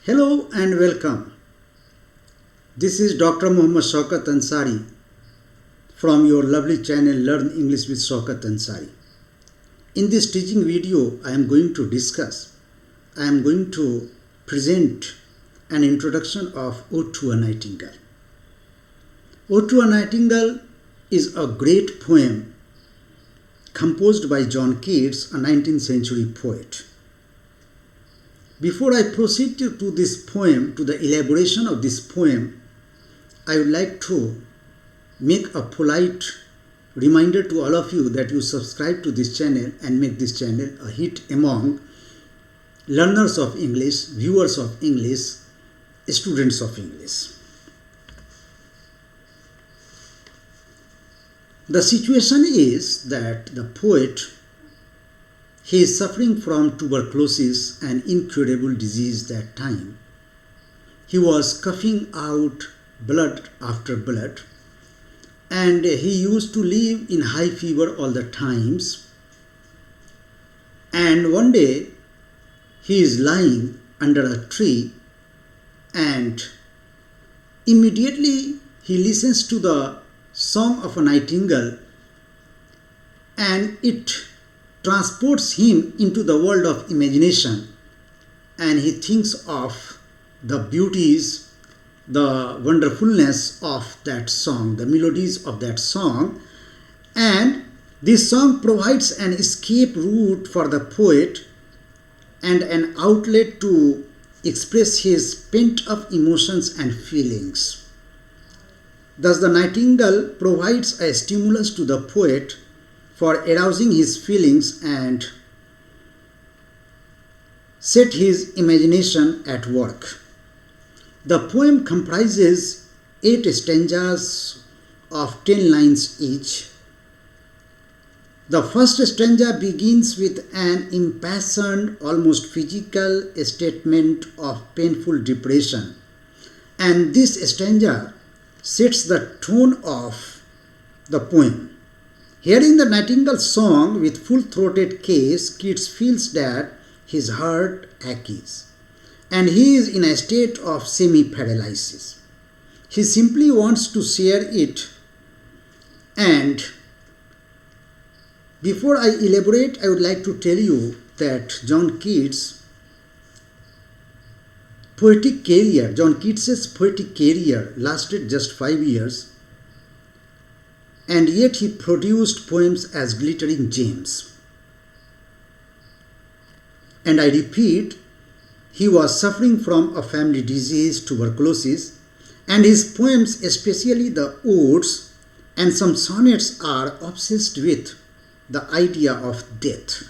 Hello and welcome. This is Dr. Muhammad Shaukat Ansari from your lovely channel Learn English with Shaukat Ansari. In this teaching video, I am going to present an introduction of Ode to a Nightingale. Ode to a Nightingale is a great poem composed by John Keats, a 19th century poet. Before I proceed to the elaboration of this poem, I would like to make a polite reminder to all of you that you subscribe to this channel and make this channel a hit among learners of English, viewers of English, students of English. The situation is that the poet, he is suffering from tuberculosis, an incurable disease that time. He was coughing out blood after blood, and he used to live in high fever all the times. And one day he is lying under a tree, and immediately he listens to the song of a nightingale, and it transports him into the world of imagination, and he thinks of the beauties, the wonderfulness of that song, the melodies of that song, and this song provides an escape route for the poet and an outlet to express his pent-up emotions and feelings. Thus, the nightingale provides a stimulus to the poet for arousing his feelings and set his imagination at work. The poem comprises 8 stanzas of 10 lines each. The first stanza begins with an impassioned, almost physical statement of painful depression, and this stanza sets the tone of the poem. Hearing the nightingale's song with full-throated case, Keats feels that his heart aches, and he is in a state of semi-paralysis. He simply wants to share it. And before I elaborate, I would like to tell you that John Keats's poetic career lasted just 5 years, and yet he produced poems as glittering gems. And I repeat, he was suffering from a family disease, tuberculosis, and his poems, especially the odes and some sonnets, are obsessed with the idea of death.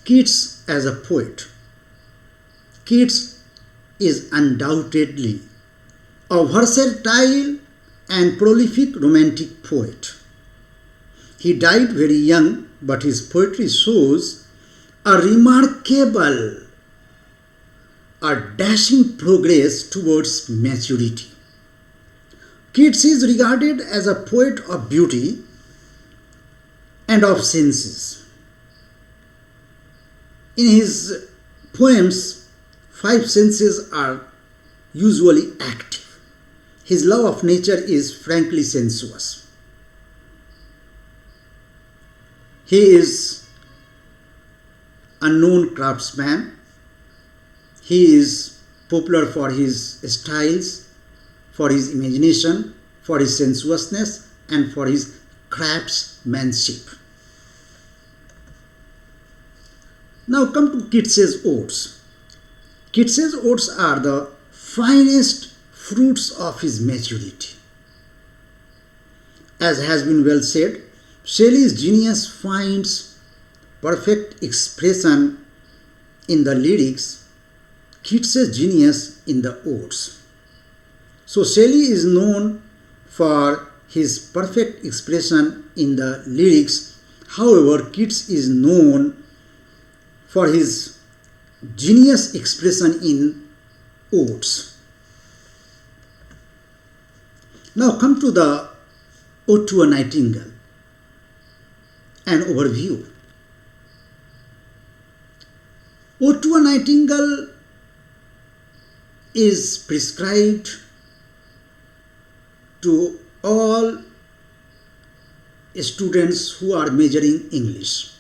Keats as a poet. Keats is undoubtedly a versatile and prolific romantic poet. He died very young, but his poetry shows a remarkable, a dashing progress towards maturity. Keats is regarded as a poet of beauty and of senses. In his poems, 5 senses are usually active. His love of nature is frankly sensuous. He is a known craftsman. He is popular for his styles, for his imagination, for his sensuousness, and for his craftsmanship. Now come to Keats's odes. Keats's odes are the finest fruits of his maturity. As has been well said, Shelley's genius finds perfect expression in the lyrics, Keats's genius in the odes. So Shelley is known for his perfect expression in the lyrics. However, Keats is known for his genius expression in odes. Now come to the Ode to a Nightingale, an overview. Ode to a Nightingale is prescribed to all students who are majoring English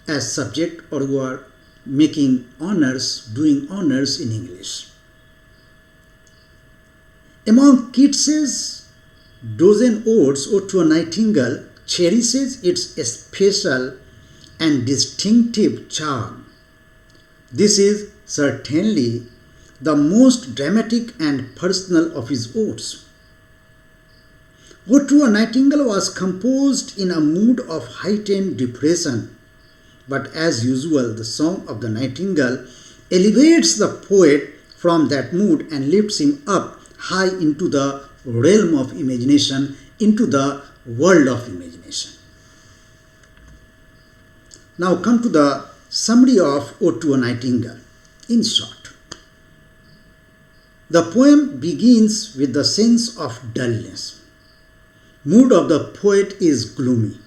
as subject or who are making honors, doing honors in English. Among Keats's dozen odes, Ode to a Nightingale cherishes its special and distinctive charm. This is certainly the most dramatic and personal of his odes. Ode to a Nightingale was composed in a mood of heightened depression, but as usual, the Song of the Nightingale elevates the poet from that mood and lifts him up high into the realm of imagination, into the world of imagination. Now come to the summary of Ode to a Nightingale. In short, the poem begins with the sense of dullness. Mood of the poet is gloomy.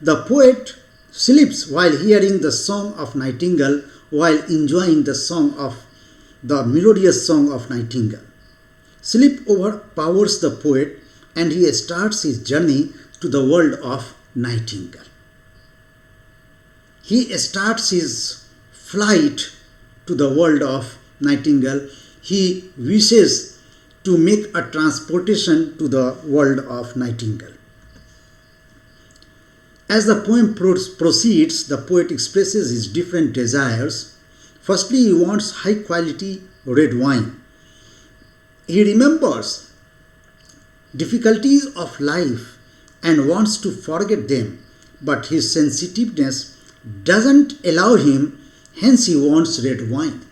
The poet sleeps while hearing the Song of Nightingale, while enjoying the melodious song of Nightingale. Sleep overpowers the poet and he starts his journey to the world of Nightingale. He starts his flight to the world of Nightingale. He wishes to make a transportation to the world of Nightingale. As the poem proceeds, the poet expresses his different desires. Firstly, he wants high quality red wine. He remembers difficulties of life and wants to forget them, but his sensitiveness doesn't allow him, hence he wants red wine.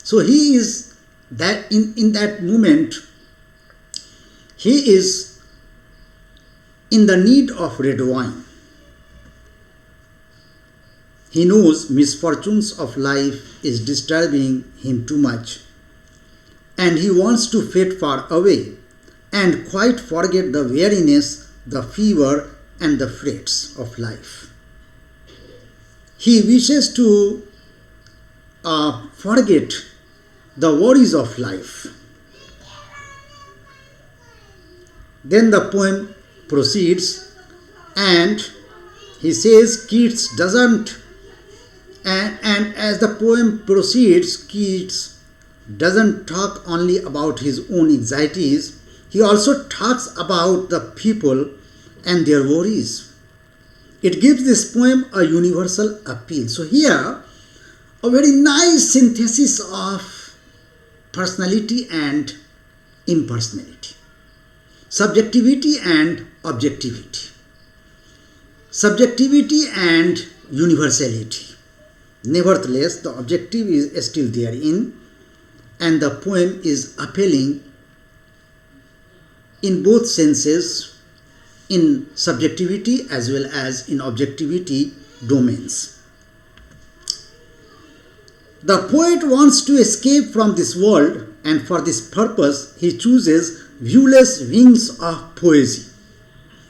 So he is that in that moment, he is in the need of red wine. He knows misfortunes of life is disturbing him too much, and he wants to fade far away and quite forget the weariness, the fever, and the frets of life. He wishes to forget the worries of life. Then the poem proceeds and he says Keats doesn't, and as the poem proceeds, Keats doesn't talk only about his own anxieties, he also talks about the people and their worries. It gives this poem a universal appeal. So here, a very nice synthesis of personality and impersonality, subjectivity and objectivity, subjectivity and universality. Nevertheless, the objective is still therein, and the poem is appealing in both senses, in subjectivity as well as in objectivity domains. The poet wants to escape from this world, and for this purpose he chooses viewless wings of poesy.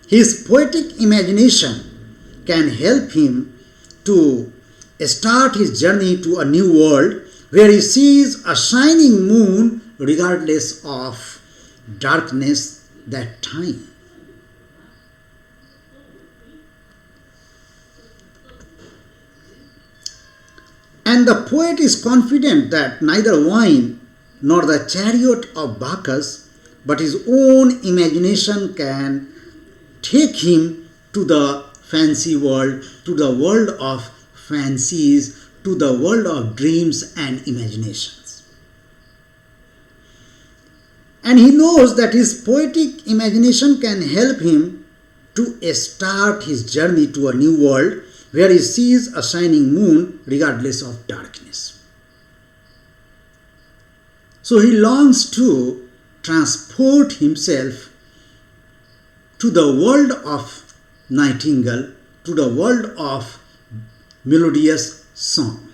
His poetic imagination can help him to start his journey to a new world where he sees a shining moon regardless of darkness that time. And the poet is confident that neither wine nor the chariot of Bacchus, but his own imagination can take him to the fancy world, to the world of fancies, to the world of dreams and imaginations. And he knows that his poetic imagination can help him to start his journey to a new world where he sees a shining moon regardless of darkness. So he longs to transport himself to the world of Nightingale, to the world of melodious song.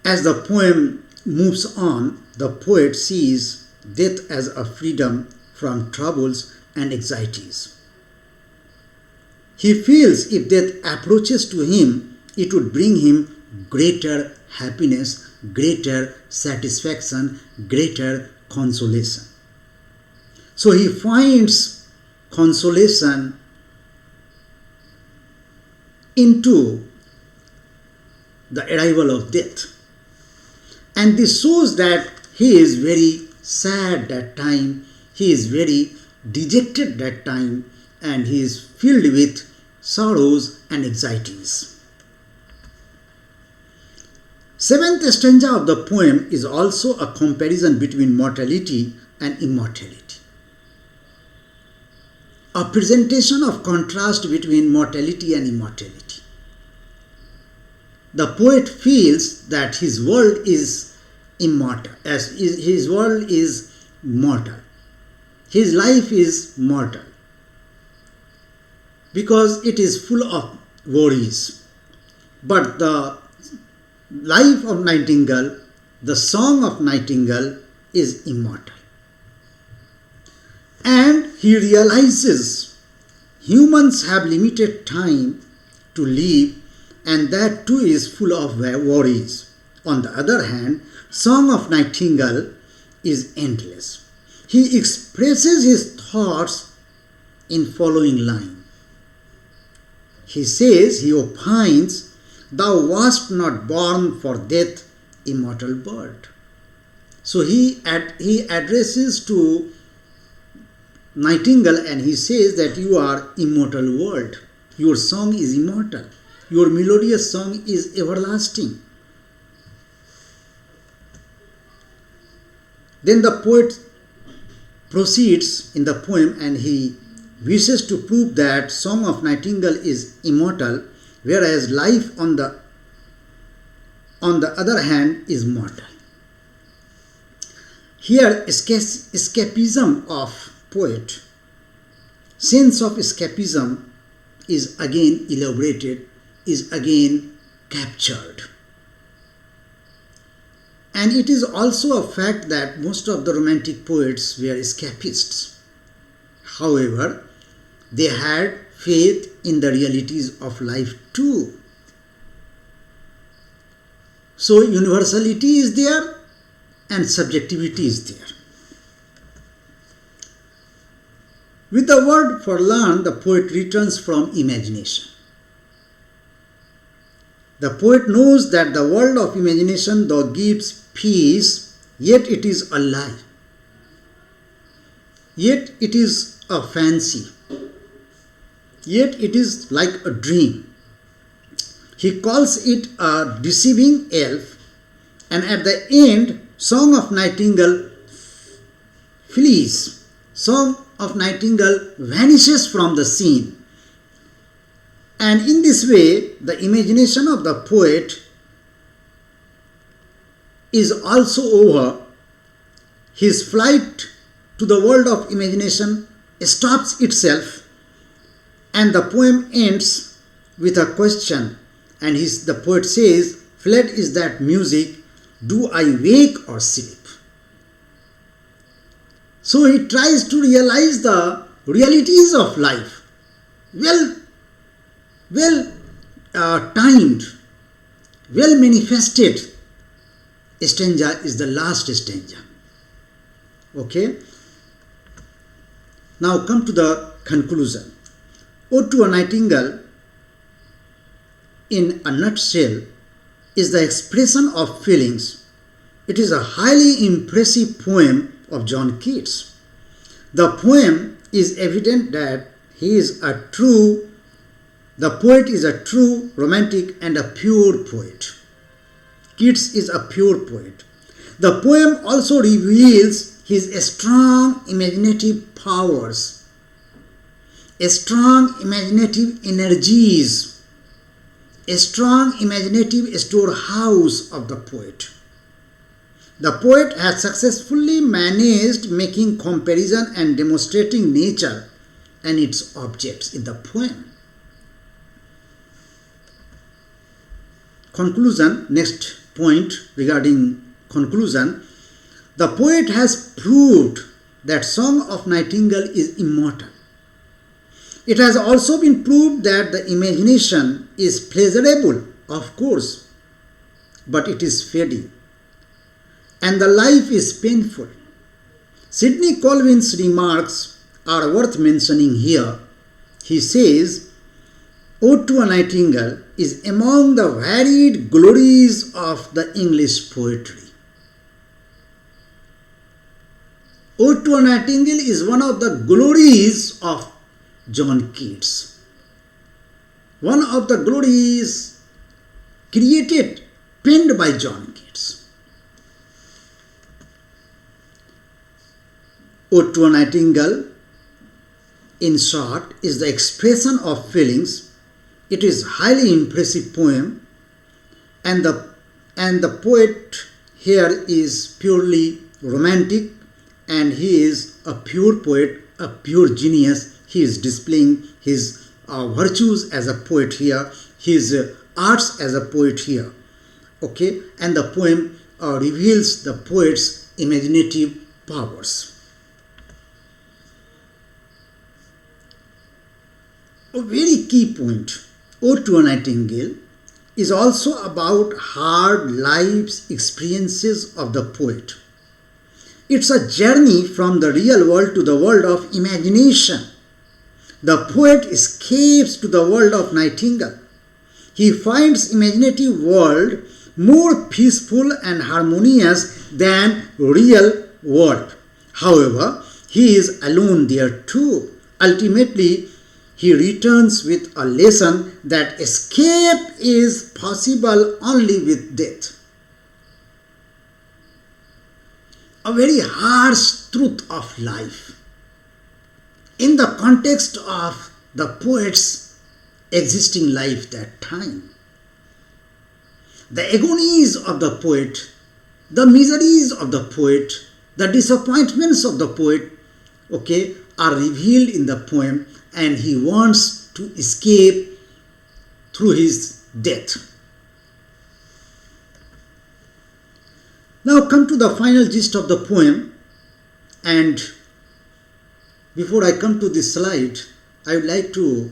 As the poem moves on, the poet sees death as a freedom from troubles and anxieties. He feels if death approaches to him, it would bring him greater happiness, greater satisfaction, greater consolation. So he finds consolation into the arrival of death. And this shows that he is very sad that time, he is very dejected that time, and he is filled with sorrows and anxieties. Seventh stanza of the poem is also a comparison between mortality and immortality. A presentation of contrast between mortality and immortality. The poet feels that his world is immortal, as his world is mortal. His life is mortal because it is full of worries. But the life of Nightingale, the song of Nightingale, is immortal. And he realizes humans have limited time to live, and that too is full of worries. On the other hand, Song of Nightingale is endless. He expresses his thoughts in following line. He says, he opines, "Thou wast not born for death, immortal bird." So he addresses to Nightingale and he says that you are immortal world. Your song is immortal. Your melodious song is everlasting. Then the poet proceeds in the poem and he wishes to prove that Song of Nightingale is immortal, whereas life on the other hand is mortal. Here escapism of poet, sense of escapism is again elaborated, is again captured. And it is also a fact that most of the romantic poets were escapists. However, they had faith in the realities of life too. So universality is there and subjectivity is there. With the word forlorn, the poet returns from imagination. The poet knows that the world of imagination, though gives peace, yet it is a lie. Yet it is a fancy. Yet it is like a dream. He calls it a deceiving elf, and at the end, Song of Nightingale flees. Song of Nightingale vanishes from the scene. And in this way, the imagination of the poet is also over. His flight to the world of imagination stops itself, and the poem ends with a question. And the poet says, "Fled is that music, do I wake or sleep?" So he tries to realize the realities of life. Well timed, well manifested stanza is the last stanza. Okay. Now come to the conclusion. Ode to a Nightingale, in a nutshell, is the expression of feelings. It is a highly impressive poem of John Keats. The poem is evident that the poet is a true romantic and a pure poet. Keats is a pure poet. The poem also reveals his strong imaginative powers, strong imaginative energies, a strong imaginative storehouse of the poet. The poet has successfully managed making comparison and demonstrating nature and its objects in the poem. Conclusion, next point regarding conclusion. The poet has proved that Song of Nightingale is immortal. It has also been proved that the imagination is pleasurable, of course, but it is fading, and the life is painful. Sidney Colvin's remarks are worth mentioning here. He says, Ode to a Nightingale is among the varied glories of the English poetry. Ode to a Nightingale is one of the glories of John Keats. One of the glories created, penned by John Keats. Ode to a Nightingale, in short, is the expression of feelings. It is a highly impressive poem, and the poet here is purely romantic, and he is a pure poet, a pure genius. He is displaying his virtues as a poet here, his arts as a poet here. Okay, and the poem reveals the poet's imaginative powers. A very key point, Ode to a Nightingale, is also about hard life's experiences of the poet. It's a journey from the real world to the world of imagination. The poet escapes to the world of Nightingale. He finds imaginative world more peaceful and harmonious than real world. However, he is alone there too. Ultimately, he returns with a lesson that escape is possible only with death. A very harsh truth of life in the context of the poet's existing life that time. The agonies of the poet, the miseries of the poet, the disappointments of the poet, okay, are revealed in the poem, and he wants to escape through his death. Now come to the final gist of the poem, and before I come to this slide, I would like to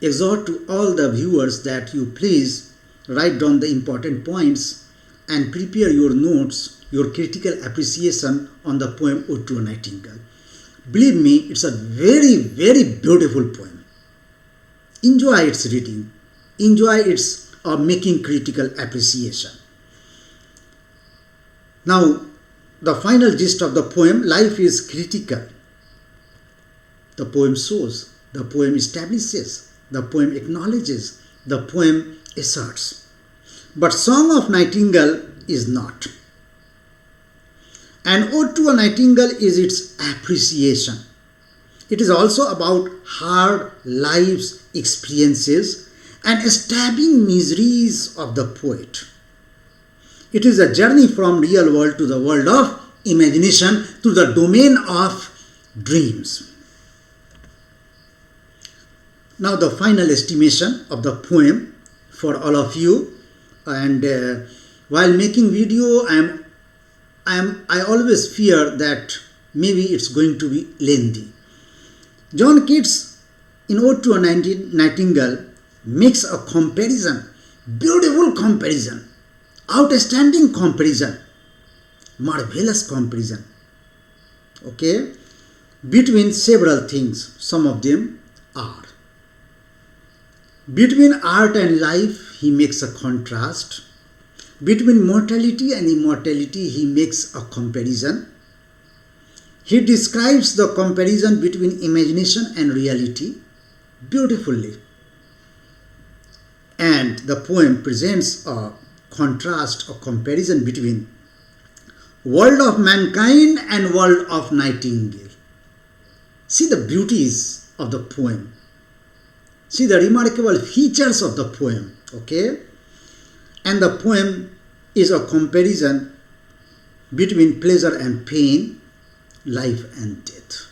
exhort to all the viewers that you please write down the important points and prepare your notes, your critical appreciation on the poem Ode to a Nightingale. Believe me, it's a very, very beautiful poem. Enjoy its reading. Enjoy its making critical appreciation. Now, the final gist of the poem, life is critical. The poem shows, the poem establishes, the poem acknowledges, the poem asserts. But Song of Nightingale is not. And Ode to a Nightingale is its appreciation. It is also about hard life's experiences and stabbing miseries of the poet. It is a journey from real world to the world of imagination, to the domain of dreams. Now the final estimation of the poem for all of you, and while making video I always fear that maybe it's going to be lengthy. John Keats in Ode to a Nightingale makes a comparison, beautiful comparison, outstanding comparison, marvelous comparison, okay, between several things. Some of them are. Between art and life, he makes a contrast. Between mortality and immortality, he makes a comparison. He describes the comparison between imagination and reality beautifully. And the poem presents a contrast, a comparison between world of mankind and world of Nightingale. See the beauties of the poem. See the remarkable features of the poem, okay? And the poem is a comparison between pleasure and pain, life and death.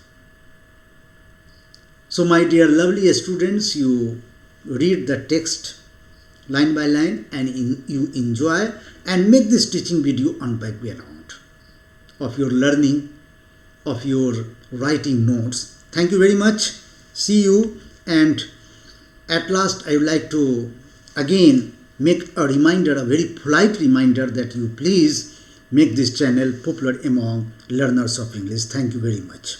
So my dear lovely students, you read the text line by line and you enjoy and make this teaching video on background of your learning, of your writing notes. Thank you very much. See you, and at last I would like to again make a reminder, a very polite reminder, that you please make this channel popular among learners of English. Thank you very much.